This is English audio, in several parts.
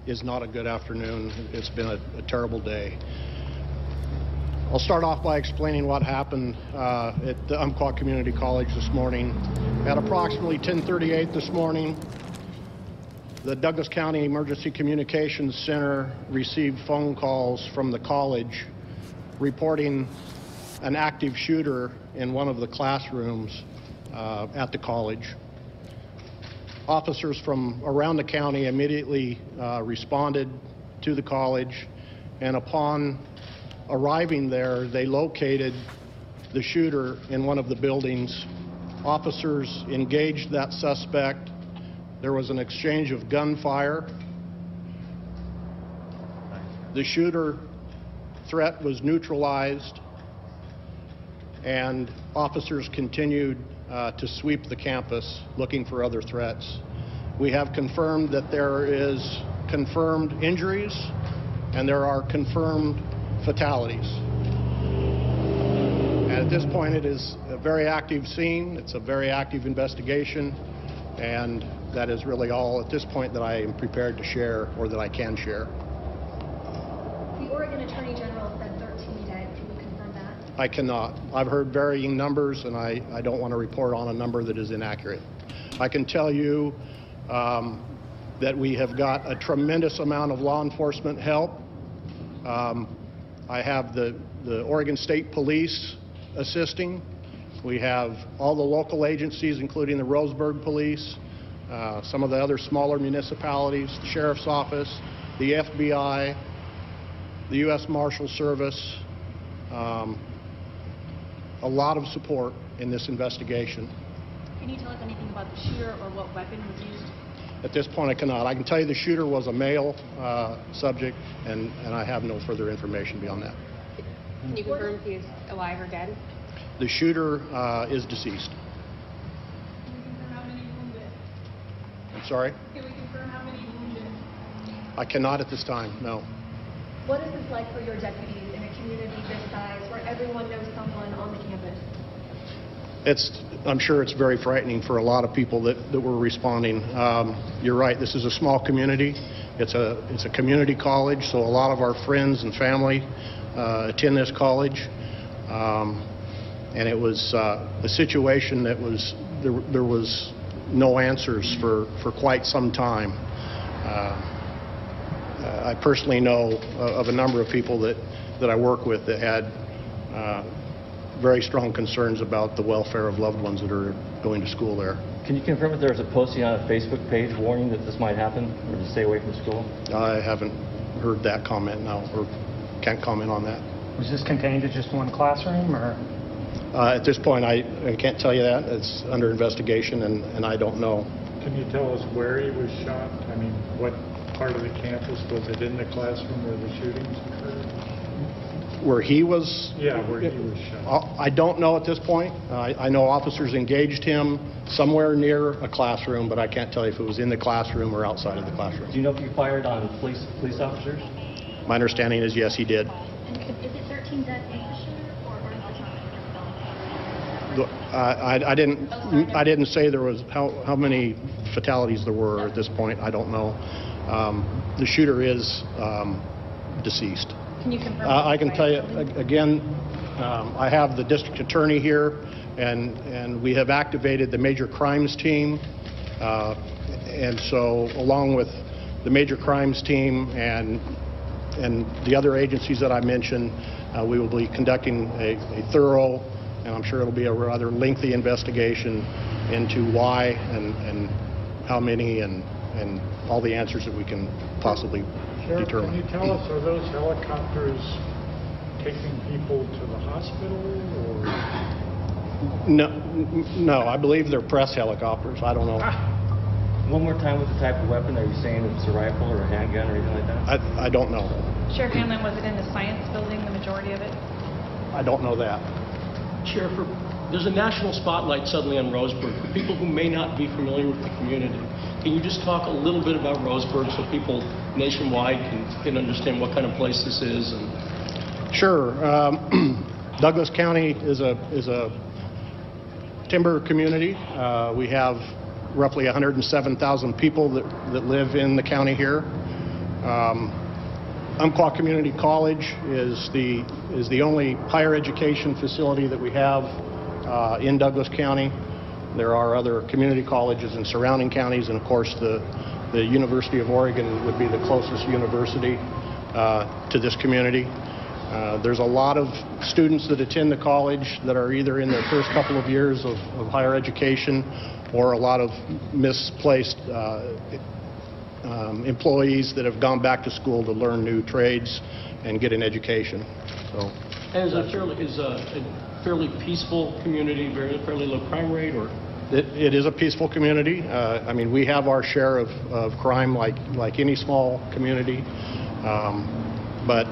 is not a good afternoon. It's been a terrible day. I'll start off by explaining what happened at the Umpqua Community College this morning. At approximately 10:38 this morning, the Douglas County Emergency Communications Center received phone calls from the college reporting an active shooter in one of the classrooms at the college. Officers from around the county immediately responded to the college, and upon arriving there, they located the shooter in one of the buildings. Officers engaged that suspect. There was an exchange of gunfire. The shooter threat was neutralized, and officers continued to sweep the campus looking for other threats. We have confirmed that there is confirmed injuries and there are confirmed fatalities. And at this point, it is a very active scene. It's a very active investigation, and that is really all at this point that I am prepared to share or that I can share. The Oregon Attorney General said 13 dead. Can you confirm that? I cannot. I've heard varying numbers, and I don't want to report on a number that is inaccurate. I can tell you that we have got a tremendous amount of law enforcement help. I have the Oregon State Police assisting. We have all the local agencies, including the Roseberg Police, some of the other smaller municipalities, the Sheriff's Office, the FBI, the U.S. Marshal Service, a lot of support in this investigation. Can you tell us anything about the shooter or what weapon was used? At this point, I cannot. I can tell you the shooter was a male subject, and I have no further information beyond that. Can you confirm if he's alive or dead? The shooter is deceased. Can we confirm how many wounded? I'm sorry? Can we confirm how many wounded? I cannot at this time, no. What is this like for your deputies in a community this size where everyone knows someone on the campus? I'm sure it's very frightening for a lot of people that were responding. You're right, this is a small community. It's a community college, so a lot of our friends and family attend this college. And it was a situation that there was no answers for quite some time. I personally know of a number of people that I work with that had very strong concerns about the welfare of loved ones that are going to school there. Can you confirm if there was a posting on a Facebook page warning that this might happen or to stay away from school? I haven't heard that comment now, or can't comment on that. Was this contained to just one classroom, or? At this point, I can't tell you that. It's under investigation, and I don't know. Can you tell us where he was shot? I mean, what part of the campus? Was it in the classroom where the shootings occurred? Where he was? Yeah, where he was shot. I don't know at this point. I know officers engaged him somewhere near a classroom, but I can't tell you if it was in the classroom or outside of the classroom. Do you know if he fired on police officers? My understanding is yes, he did. And is it 13 dead in the shooter, or is it I didn't say there was how many fatalities there were at this point. I don't know. The shooter is deceased. Can you confirm? I can tell you again. I have the district attorney here, and we have activated the major crimes team, and so along with the major crimes team and the other agencies that I mentioned, we will be conducting a thorough, and I'm sure it'll be a rather lengthy investigation into why and how many and all the answers that we can possibly Sheriff, determine. can you tell us, are those helicopters taking people to the hospital, or? No, I believe they're press helicopters. I don't know. One more time with the type of weapon. Are you saying it's a rifle or a handgun or anything like that? I don't know. Sheriff Hanlin, was it in the science building, the majority of it? I don't know that. Sheriff, there's a national spotlight suddenly on Roseberg. For people who may not be familiar with the community, can you just talk a little bit about Roseberg so people nationwide can understand what kind of place this is? And Sure. Douglas County is a timber community. We have roughly 107,000 people that live in the county here. Umpqua Community College is the only higher education facility that we have in Douglas County. There are other community colleges in surrounding counties, and of course the University of Oregon would be the closest university to this community. There's a lot of students that attend the college that are either in their first couple of years of higher education, or a lot of misplaced employees that have gone back to school to learn new trades and get an education. So, And is a fairly peaceful community, fairly low crime rate, or? It is a peaceful community. I mean, we have our share of crime like any small community, but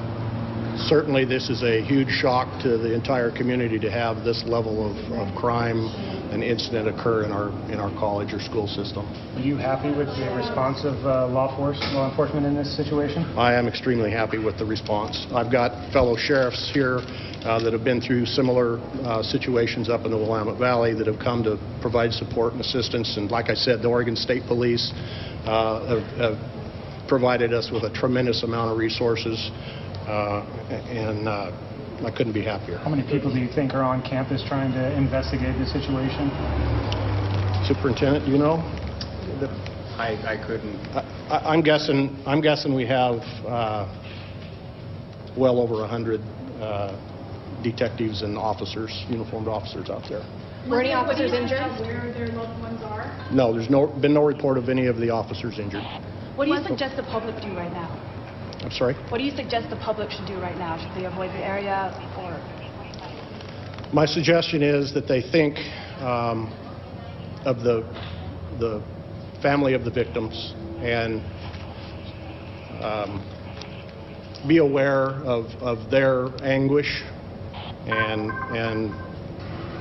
certainly this is a huge shock to the entire community to have this level of crime and incident occur in our college or school system. Are you happy with the response of law enforcement in this situation? I am extremely happy with the response. I've got fellow sheriffs here that have been through similar situations up in the Willamette Valley that have come to provide support and assistance. And like I said, the Oregon State Police have provided us with a tremendous amount of resources, and I couldn't be happier. How many people do you think are on campus trying to investigate the situation? Superintendent, do you know? I couldn't. I'm guessing we have well over 100 detectives and officers, uniformed officers out there. Were any officers injured? Where their loved ones are? No, there's been no report of any of the officers injured. What do you suggest the public do right now? I'm sorry? What do you suggest the public should do right now? Should they avoid the area, or? My suggestion is that they think of the family of the victims and be aware of their anguish and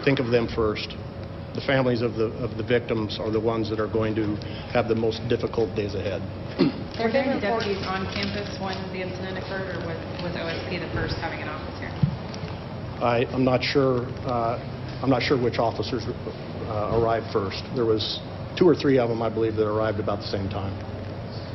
think of them first. The families of the victims are the ones that are going to have the most difficult days ahead. Were there any deputies on campus when the incident occurred, or was OSP the first having an office here? I'm not sure. I'm not sure which officers arrived first. There was 2 or 3 of them, I believe, that arrived about the same time.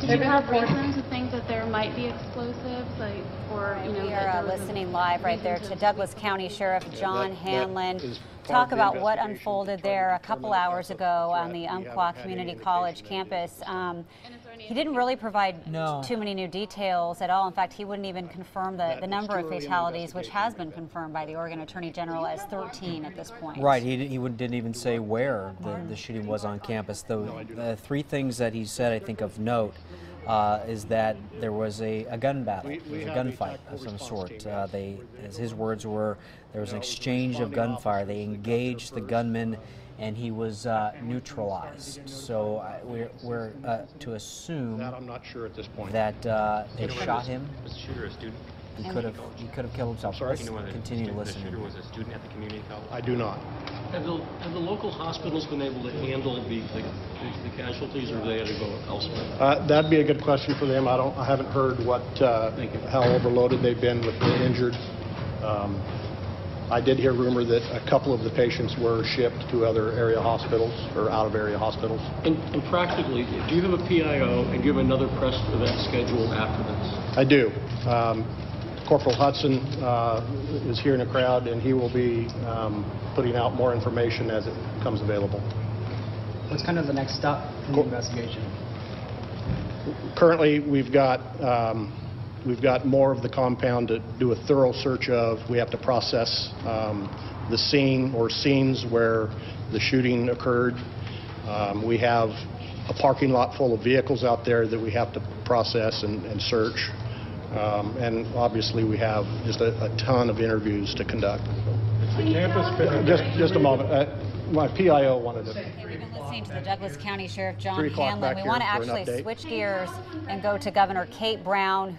Did you have reason to think that there might be explosives, like, or you know? We are listening live right there to Douglas County Sheriff John Hanlin talk about what unfolded there a couple hours ago on the Umpqua Community College campus. He didn't really provide too many new details at all. In fact, he wouldn't even confirm the number of fatalities, which has been confirmed by the Oregon Attorney General as 13 at this point. Right. He didn't even say where the shooting was on campus. The 3 things that he said, I think, of note is that there was a gun battle, a gunfight of some sort. As his words were, there was an exchange of gunfire. They engaged the gunman, and he was neutralized. So we're to assume that I'm not sure at this point that they shot him. Was the shooter a student? He could have killed himself. Sorry? Continue to listen. The shooter was a student at the community college? I do not. Have the local hospitals been able to handle the casualties, or have they had to go elsewhere? That'd be a good question for them. I haven't heard how overloaded they've been with the injured. I did hear rumor that a couple of the patients were shipped to other area hospitals or out-of-area hospitals. And practically, do you have a PIO and do you have another press event scheduled after this? I do. Corporal Hudson is here in the crowd, and he will be putting out more information as it becomes available. What's kind of the next step in the investigation? Currently, we've got more of the compound to do a thorough search of. We have to process the scene or scenes where the shooting occurred. We have a parking lot full of vehicles out there that we have to process and search. And obviously we have just a ton of interviews to conduct. Just a moment. My PIO wanted to. Okay, we've been listening to the Douglas County Sheriff John 3 o'clock Hanlin. back We want to here for an actually update. switch gears and go to Governor Kate Brown,